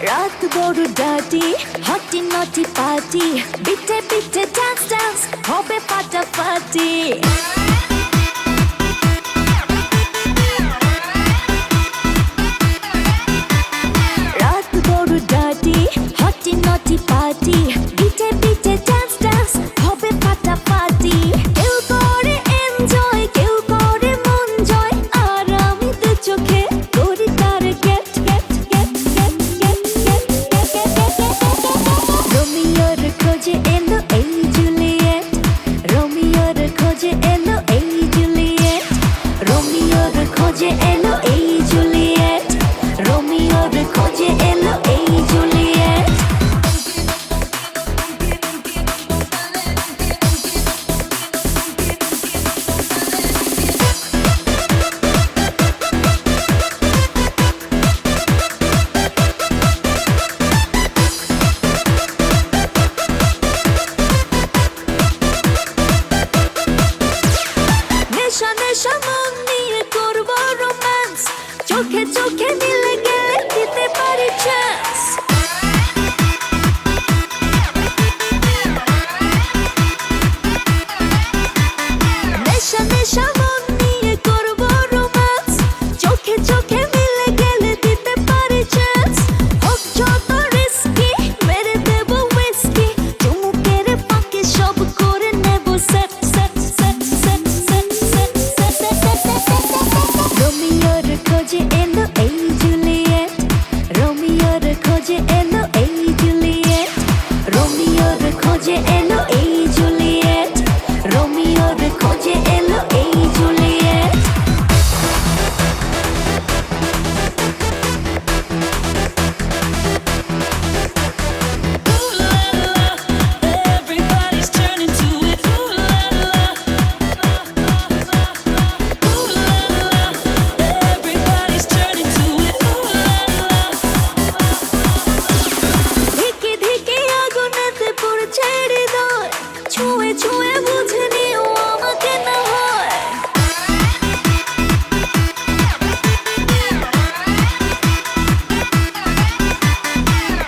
রাত বড় ডাটি হটি নটি পার্টি বিটে বিটে ডান্স ডান্স হবে ফাটাফাটি রাত বড় ডাটি হটি নটি পার্টি বিটে বিটে ডান্স ডান্স হবে ফাটাফাটি কেউ করে এনজয় কেউ করে মন জয় আর আমি তো চোখে করি তার get get get get get get রোমিওর খোঁজে এলো এই জুলিয়েট রোমিওর খোঁজে এলো এই জুলিয়েট রোমিওর খোঁজে এলো এই জুলিয়েট রোমিওর খোঁজে এলো এই জুলিয়েট নেশা নেশা মন নিয়ে করবো রোম্যান্স চোখে চোখে মিলে গেলে দিতে পারি চান্স নেশা নেশা মন নিয়ে করবো রোম্যান্স চোখে চোখে মিলে গেলে দিতে পারি চান্স হোক যত রিস্কি মেরে দেবো উইস্কি চুমুকের ফাঁকে সব করে নেবো set set set set set set রোমিওর খোঁজে এলো এই জুলিয়েট রোমিওর খোঁজে এলো এই জুলিয়েট রোমিওর খোঁজে এলো এই জুলিয়েট রোমিওর খোঁজে এলো এই Juliet Everybody's turning to it. Ooh la la. Ooh la la. Everybody's turning to it. Ooh la la. ধিকে ধিকে আগুনেতে পড়ছে হৃদয় ছুঁয়ে ছুঁয়ে বুঝে নিও আমাকে না হয়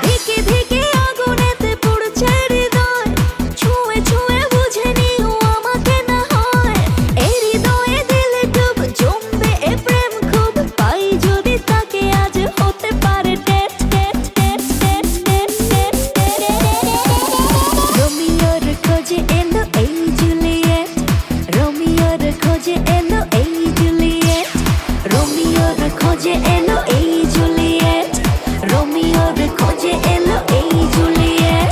ধিকে ধিকে আগুনেতে পড়ছে হৃদয় ছুঁয়ে ছুঁয়ে বুঝে নিও আমাকে না হয় এই হৃদয়ে দিলে ডুব জমবে এ প্রেম খুব পাই যদি তাকে আজ হতে পারে date date date date date date রোমিওর খোঁজে এলো এই জুলিয়েট রোমিওর খোঁজে এলো এই জুলিয়েট রোমিওর খোঁজে এলো এই জুলিয়েট রোমিওর খোঁজে এলো এই জুলিয়েট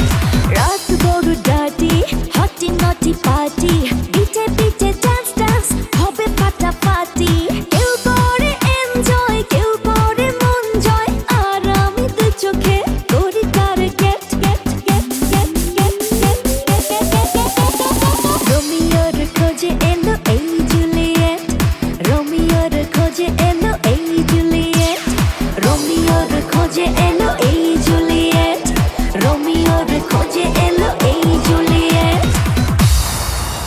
রাত বড় ডাটি হটি নটি পার্টি বিটে বিটে ডান্স ডান্স হবে ফাটাফাটি কেউ করে এনজয় কেউ করে মন জয় আর আমি তো চোখে করি তার get get get get get get রোমিওর খোঁজে এলো এই জুলিয়েট রোমিওর খোঁজে এলো এই জুলিয়েট রোমিওর খোঁজে এলো এই জুলিয়েট